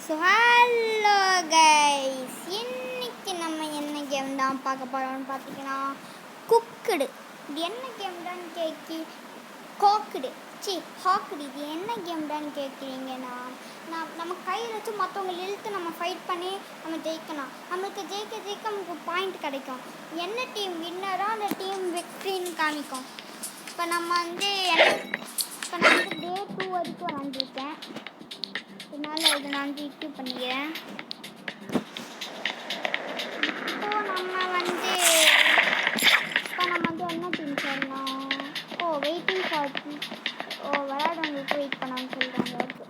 So hello guys, இன்னைக்கு நம்ம என்ன கேம் தான் பார்க்க போகிறோம்னு பார்த்தீங்கன்னா குக்குடு. இது என்ன கேம் தான் கோக்குடு ஹாக்குடு. இது என்ன கேம் தான் கேட்குறீங்கன்னா, நம்ம கையில் வச்சு மற்றவங்க இழுத்து நம்ம ஃபைட் பண்ணி நம்ம ஜெயிக்கணும். நம்மளுக்கு ஜெயிக்க நமக்கு பாயிண்ட் கிடைக்கும். என்ன டீம் வின்னரோ அந்த டீம் விக்ட்ரின்னு காமிக்கும். இப்போ நான் வந்து டே 2 வரைக்கும் விளாண்டுருக்கேன். இதனால் இதை நான் இஷ்யூ பண்ணிக்கிறேன். இப்போ நம்ம வந்து என்ன டீம் சொல்லணும்? வெயிட்டிங் ஃபார் விளையாடுறவங்களுக்கு வெயிட் பண்ணான்னு சொல்கிறாங்க. ஓகே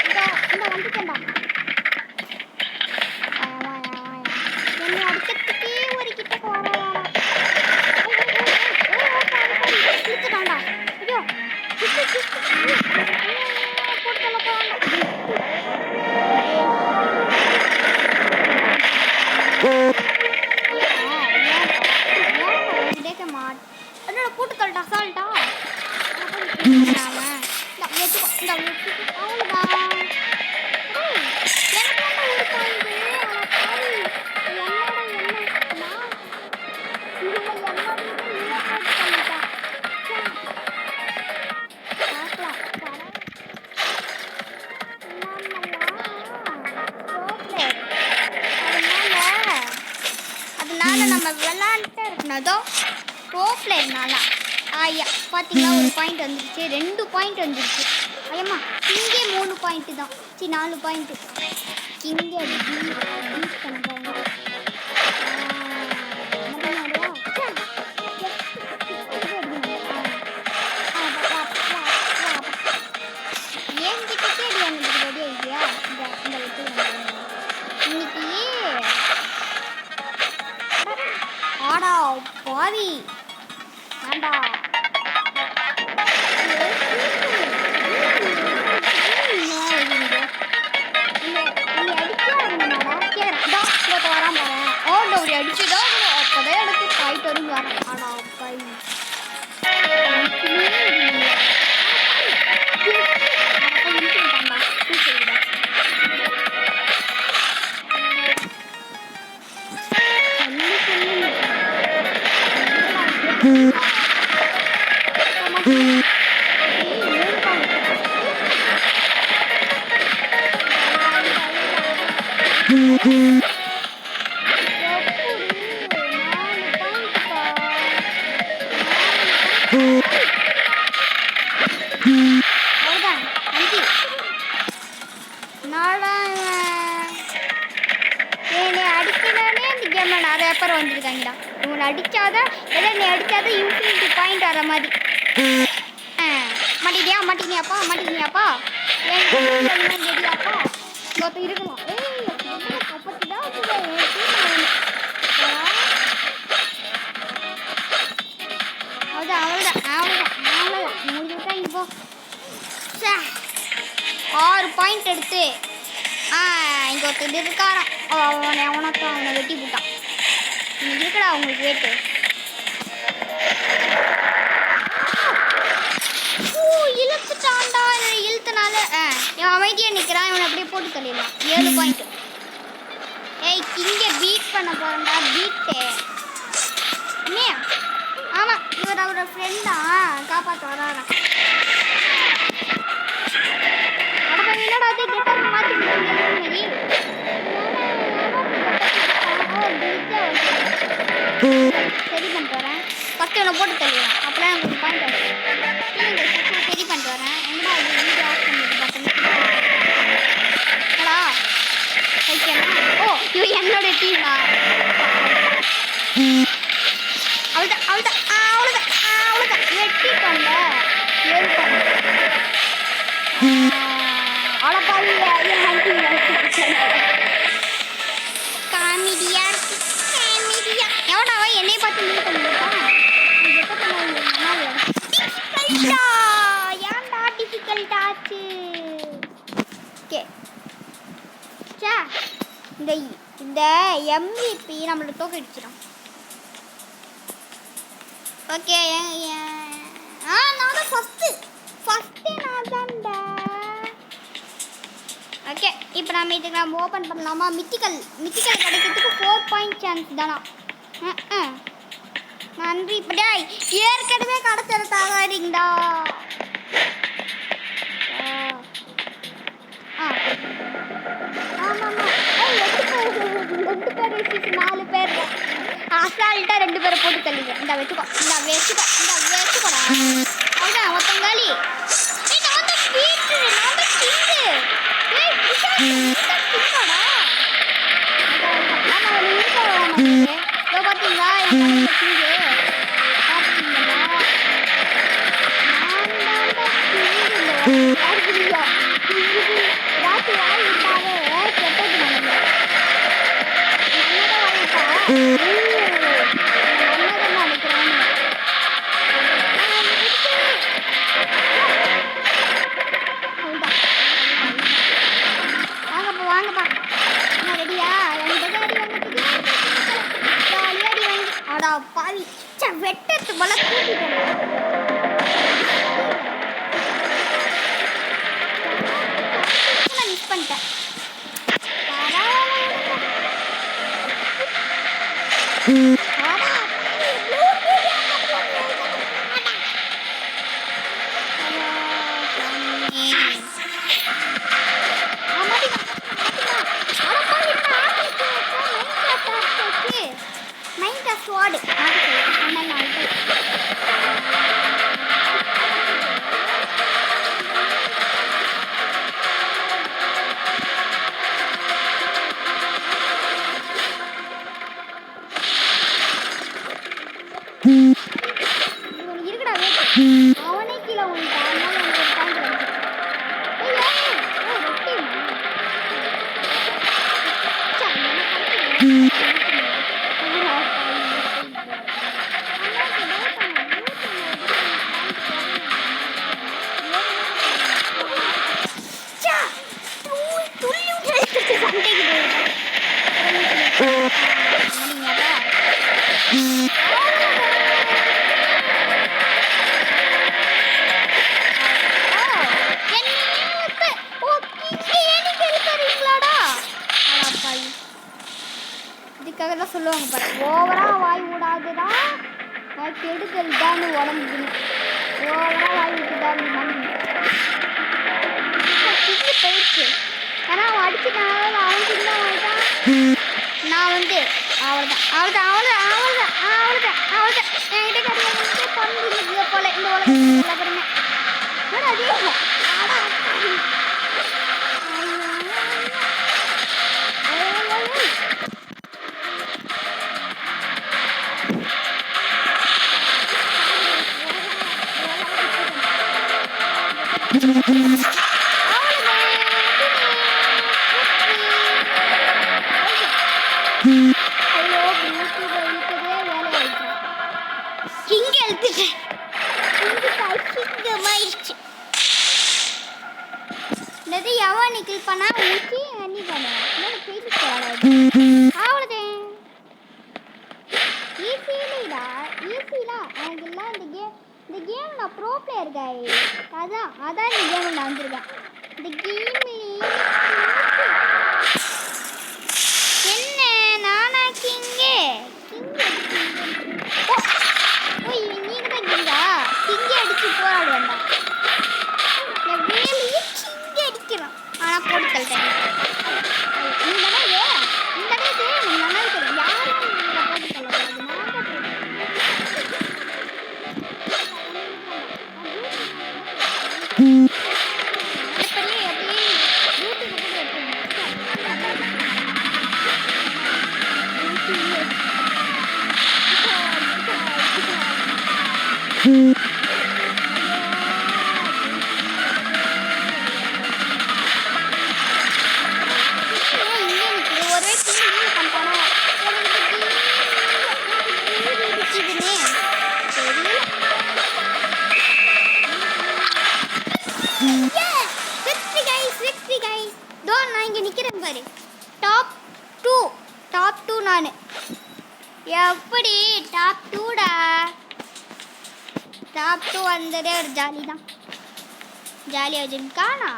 இந்த வந்துட்டேன்டா. என்னை அடிக்கிறதுக்கே ஒரு கிட்ட போகிறாடா. இழுத்துட்டான்டா. ஐயோ என்னோட போட்டுக்கல்டா சால்ட்டா நம்ம விளாண்டுட்டே இருக்கணும்தோ ப்ரோ பிளேயர்னால பார்த்தீங்கன்னா ஒரு பாயிண்ட் வந்துருச்சு, 2 பாயிண்ட் வந்துருச்சு. ஐயம்மா இங்கே 3 பாயிண்ட்டு தான், 4 பாயிண்ட்டு. இங்கே பீட் பண்ண பாருங்க. என்கிட்டே அடி வந்துருக்கு ரெடி ஐடியா. இந்த வெட்டி இன்னைக்கு ஆடா பாவி ஆண்டா. அடிச்சுதான் அப்போதான் எனக்கு பாயிண்ட் வரும் வரேன். ஆடா பாவி நிறைய பேர் வந்துருக்காங்கடா. இவங்களை அடிச்சாதான் நீ அடிச்சாதான் இன்ஃபினிட்டி பாயிண்ட் வர மாதிரி. மாட்டிக்கினியாப்பா ரெடியாப்பா ஒருத்தர் இருக்கலாம். அவ்வளோதான் முடிஞ்சுட்டா. இப்போ 6 பாயிண்ட் எடுத்து இங்கே ஒருத்தர் இருக்காரான். அவனை வெட்டி போட்டான். இங்கே இருக்கடா அவங்களுக்கு வேட்டு. இழுத்துட்டான்டா. இழுத்தனால இவன் அமைதியாக நிற்கிறான். இவனை அப்படியே போட்டு தள்ளிடலாம். 7 பாயிண்ட். இங்கே பீட் பண்ண போகிறேன்டா. பீட்டு இல்லையா? ஆமாம், இவர் அவரோட ஃப்ரெண்டா காப்பாற்ற வராரான். என்னடா அது கெட்ட மாற்றி மாதிரி சரி பண்ணிட்டு வரேன். ஃபஸ்ட்டு இவனை போட்டு தள்ளிடுறேன். அப்போலாம் எனக்கு பாயிண்ட் ஆகும். சரி பண்ணிட்டு வரேன். என்னடா அது வீடியோ ஆஃப் பண்ணிட்டு பார்த்தேன்னா இவன் என்னோட டீமா. அவ்வளோதான் வெட்டிட்டோம்ல. அழப்பாவி காமெடியா எவனாவா என்னை பார்த்து மீட் பண்ணிருக்கான். ஏன்டா டிஃபிகல்ட் ஆச்சு? ஓகே இந்த MVP நம்மளை தோக்கடிச்சிடும். ஓகே நான் தான் ஃபஸ்ட்டு நான் தான்டா. ஓகே இப்போ நம்ம ஓப்பன் பண்ணலாமா? மித்திக்கல் கிடைக்கிறதுக்கு 4 பாயிண்ட் சான்ஸ் தானா? நன்றி இப்படியா ஏற்கனவே கடத்தல தாகாதீங்கடா. ஆமாம்மா 4 பேர் அசால்ட்டா 2 பேரை போட்டு தள்ளிங்க. இந்த வச்சுக்கோடா அவ்வளோதான் ஒத்தங்காலி. பார்த்தீங்களா வாங்கப்பா ரெடியா? அடா பாவி வெட்டத்து போல மிஸ் பண்ணிட்டேன். ஸ்குவாட் இருக்குடா அவனே கீழே இதுக்காக தான் சொல்லுவாங்க பாரு, ஓவரா வாய் விடாதுடா கெடுதல் தான் உடம்பு. ஓவரா வாய் விட்டுதான் போயிடுச்சு. ஏன்னா அவன் அடிச்சுட்டான், அவன் சின்ன வாய்தான். நான் வந்து அவ்வளோதான் என்கிட்ட கடையை பண்ணுறது போல இந்த உலகத்தில் எல்லாருமே அதே எவன் கில் பண்ணா ஊற்றி அண்ணி பண்ணுவேன் அவ்வளோதே. ஈஸிலா எனக்கு எல்லாம் இந்த கேம் நான் ப்ரோ பிளேயர் காய். அதான் இந்த கேம் நான் வந்திருக்கேன். இந்த கேம் என்ன நானா கிங்கே நீங்க தான் கிங்கா கிங்கே அடிச்சு போராடு வேண்டாம். வேலையே கிங்கே அடிக்கிறோம். ஆனால் போட்டு தள்ளிட்டேன். இந்த நல்லா இருக்கு. யாரும் போட்டு தள்ளக்கூடாது. நான் இங்கே நிற்கிறேன் பாரு. டாப் 2 நான் எப்படி டாப் 2டா. டாப் 2 வந்ததே ஒரு ஜாலி தான். ஜாலியாக வச்சுருக்கானா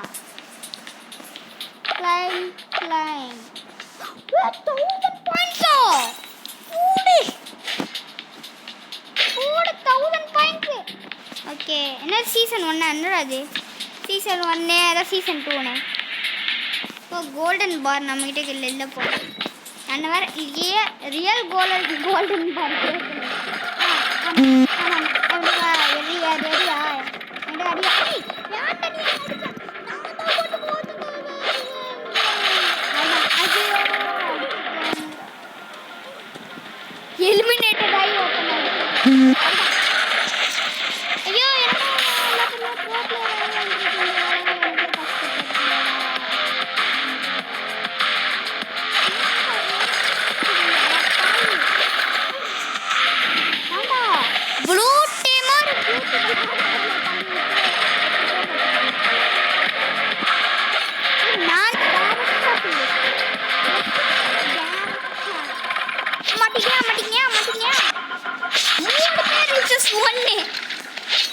Climb, climb. 1000 points. Ooh. 1000 points. Okay. என்ன சீசன் 1 என்னடா அது? சீசன் 1 அத சீசன் 2 இப்போ கோல்டன் பார் நம்ம கிட்ட இல்ல போ. நான் வேற ரியல் கோல்டன் பார் கேக்குறேன். எலிமினேட்டட் ஆகி ஓபன் ஆயிடுச்சு. ஐயோ ப்ளூ டீமர் நான் மாட்டீங்க 3 பேர் ரிச்சஸ் 1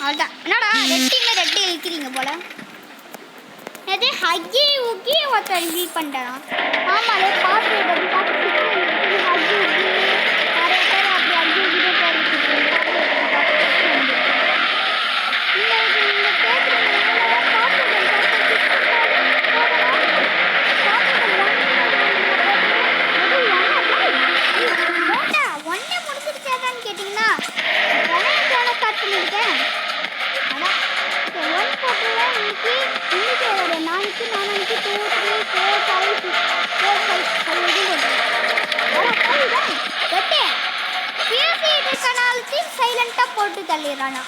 அதான் என்னடா ரெட் டீம்ல ரெட் இழுக்கிறீங்க போல அது ஹக்கி உக்கி ஒருத்தர் ஹீல் பண்ணிட்டான் ஆமா அதே பாத்து ஹக்கி உக்கி நிறைய பேர் அப்படி ஹக்கி உக்கி போட்டு தள்ளிடுறானா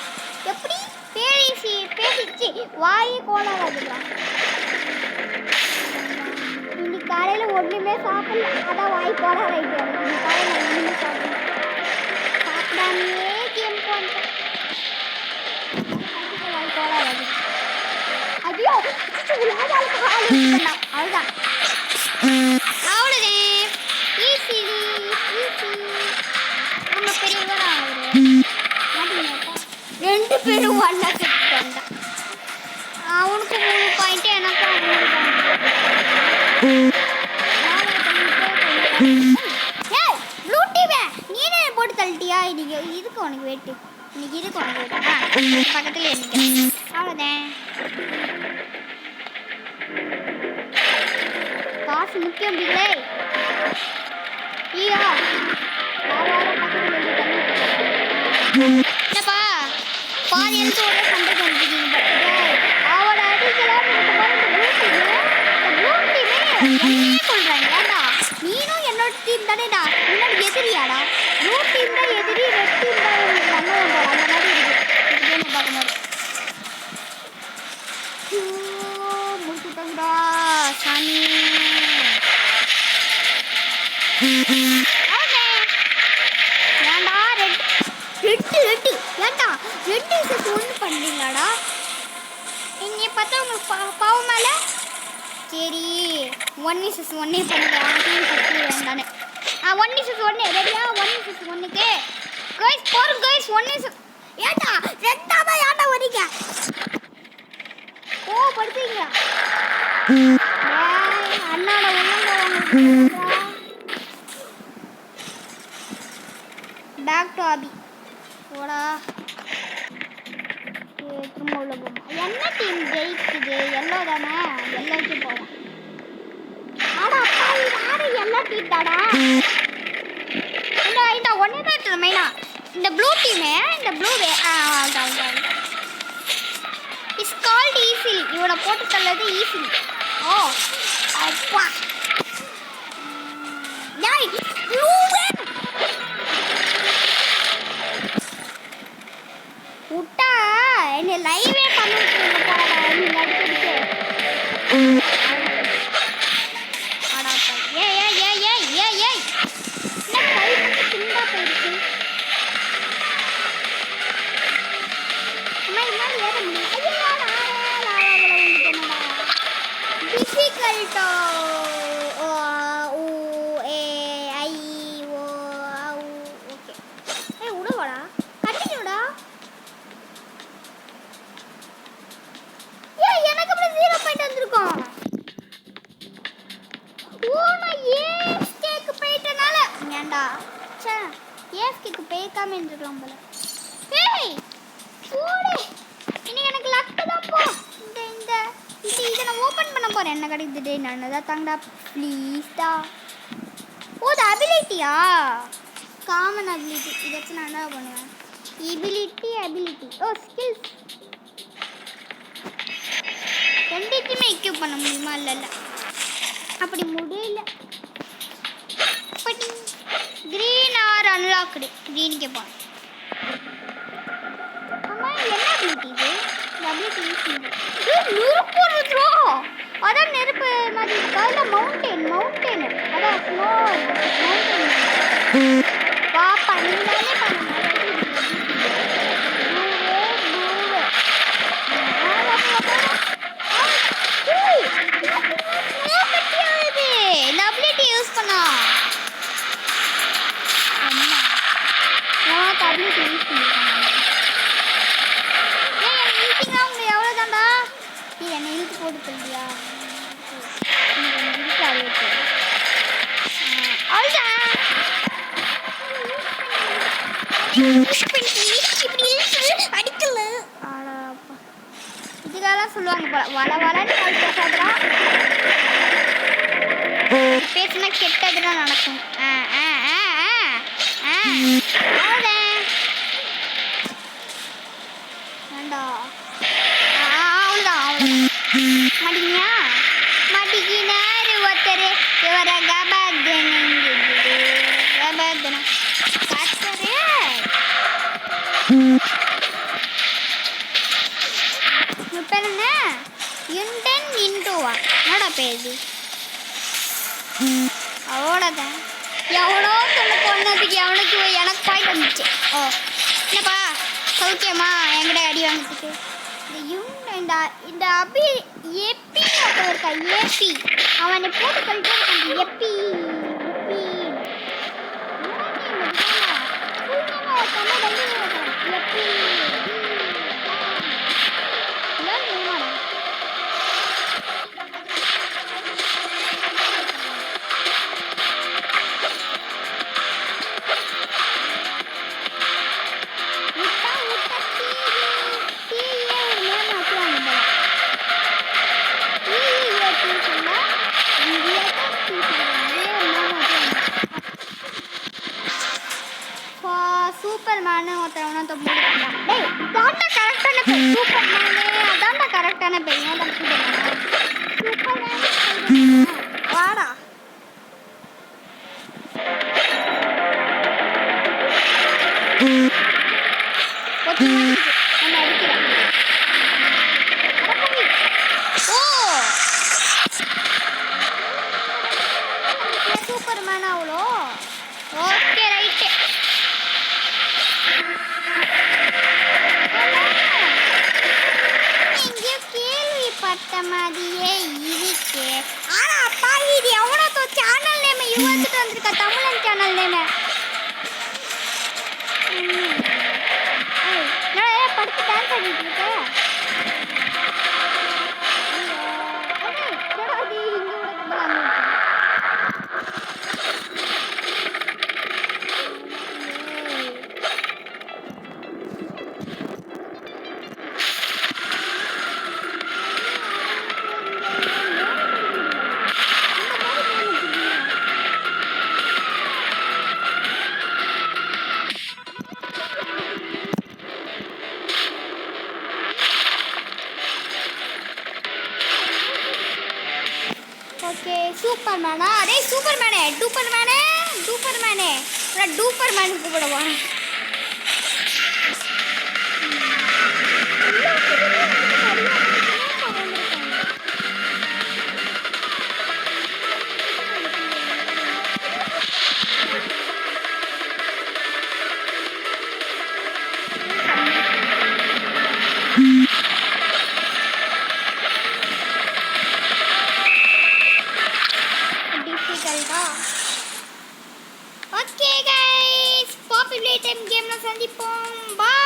எப்படி பேசிச்சு வாயே கோளாறு ஆகுதுறான் இன்னைக்கு காலையில ஒண்ணுமே சாப்பிடல அதான் வாய் கோளாறு ஆயிட்டு இன்னைக்கு காலையில ஒண்ணுமே சாப்பிடாமே கேம் போட்டேன் வாய் கோளாறு ஆகுது ஐயோ அவ்வளோதான் அவ்வளோதே ஈஸி நம்ம பெரியவரா ரெண்டு பேரும் ஒன்னா செத்துட்டாங்க அவனுக்கு 3 பாயிண்ட் எனக்கும் 3 ஏய் ப்ளூ டீமே நீனே போட்டு தள்ளிட்டியா இன்னைக்கு இதுக்கு உனக்கு வெயிட் இன்னைக்கு இதுக்கு உனக்கு வெயிட் பக்கத்துல நிக்கிறேன் அவ்வளவுதான் காசு முக்கியம் இல்லை ஐயா என்னப்பா பாதி எடுத்து ஒரே சண்டை கொண்டுருக்கீங்க அவளை அடிக்கலாம் என்னையே சொல்றாங்க ஏண்டா நீனும் என்னோட டீம் தானேடா இன்னொரு எதிரியாடா ப்ளூ டீம் தான் எதிரி ரெட் டீம் தான் எனக்கு நல்லவன் போல அந்த மாதிரி இருக்கு கேம் பார்க்கும்போது முடிச்சுட்டா சாமி ஏண்டா ரெட்டு ஏண்டா ரெட்டு செட் ஒன்று பண்ணுறீங்களாடா இங்கே பார்த்தா உங்களுக்கு பாவமால சரி 1v1 பண்ணுறேன் வேண்டானே 1v1 ரெடியா 1v1க்கு கைஸ் போறோம் கைஸ் 1v ஏண்டா ரெண்டாவதா ஏண்டா வரீங்க ஓ படுத்தீங்க அண்ணாட ஒழுங்கா டாக்டர் ஆபி போடா திரும்ப உள்ள போகும் என்ன டீம் ஜெயிக்குது எல்லோ தானே எல்லோக்கு போவோம் ஆடா அப்பா யாரு எல்லோ டீம் தாடா இந்த ஒன்னே தான் இருக்குது மெயினா இந்த ப்ளூ டீமே இந்த ப்ளூ இஸ் கால்ட் ஈஸி இவனை போட்டு தள்ளது ஈஸி ஓ அப்பா டேய் ப்ளூ உட்டா என்ன லைவே பண்ணிட்டு போறடா நீ அடிச்சிட்டு ஆடாப்பா ஏய் என்ன கை வந்து சின்னதா போயிடுச்சு அம்மா இன்னால ஏற முடியல ஐயோ லாவால வந்துட்டேனடா டிஃபிகல்ட்டோ ஓ ஏ ஐ ஓ சே ஏஎஃப்கேக்கு பேக்காம இருந்துக்கலாம் போல. ஏய் போடு, இன்னைக்கு எனக்கு லக்கு தான் போ. இந்த இந்த இது இதை நான் ஓப்பன் பண்ண போகிறேன். என்ன கிடைக்குது? நல்லதா தாங்கடா ப்ளீஸ்டா. ஓ இது அபிலிட்டியா? Common ability. இதை வச்சு நான் என்ன பண்ணுவேன்? அபிலிட்டி ஓ ஸ்கில்ஸ் ரெண்டுத்தையுமே எக்யூப் பண்ண முடியுமா? இல்லை அப்படி முடியல. Green R unlocked. கிரீன் கேட்பான். அம்மா என்ன அபிலிட்டி இது? அபிலிட்டி யூஸ் பண்ணுறேன். நெருப்பு வருதுரோ. அதான் நெருப்பு மாதிரி இருக்கா? இல்லை மவுண்டெயின் அதான் ஸ்னோ மவுண்டெயின். பாப்பா நீங்களே பண்ணுங்க. யூஸ் பண்ணா அபிலிட்டி யூஸ் பண்ணிருக்காங்க. அவங்க எவ்வளோ தாண்டா? இது என்ன இழுத்து போட்டு சொல்லியா? இதுக்கெல்லாம் சொல்லுவாங்க போல வள வளன்னு பேசாதான் பேசுனா கெட்டதுதான் நடக்கும். வேண்டா அவ்வளோதான் மாட்டிக்கியா? மாட்டிக்கினாரு ஒருத்தர். இவரை கபாதனம் காட்டுறது. இப்போ என்ன இன்டன் இன்டோவா? என்னடா பேரு? அவ்வளோதான். எவ்வளோ சொல்ல போனதுக்கு எவனுக்கு எனக்கு பாயிண்ட் வந்துச்சு. ஓ என்னப்பா சௌக்கியமா? என்கிட்ட அடி வாங்கிட்டு இந்த அபி எப்பி இருக்கா? ஏபி அவனை போட்டு கழிட்டு இருக்கான். எப்பி சூப்பர்மேனு ஒருத்தவனா தொம்பிடுறான். டேய் தாண்டா கரெக்டான பேர் சூப்பர்மேனு. அதான்டா கரெக்டான பேர். ஏன்டா சூப்பர்மேன் வாடா. சூப்பர்மேன் அவ்வளோ ஓகே ரைட்டு. எங்கேயோ கேள்விப்பட்ட மாதிரியே இருக்கு. ஆனா அப்பா இது எவ்வளோ சேனல் நேம் யுவத்துட்டு வந்திருக்க? தமிழன் சேனல் நேம் படுத்து டான்ஸ் ஆடிட்டு இருக்க. ஓகே சூப்பர்மேனா? அதே சூப்பர்மேனே டூப்பர்மேனே நான் டூப்பர்மேன் கூப்பிடுவா. ஓகே गाइस பாப்புலேட் டைம் கேம்ல சந்திப்போம். பை.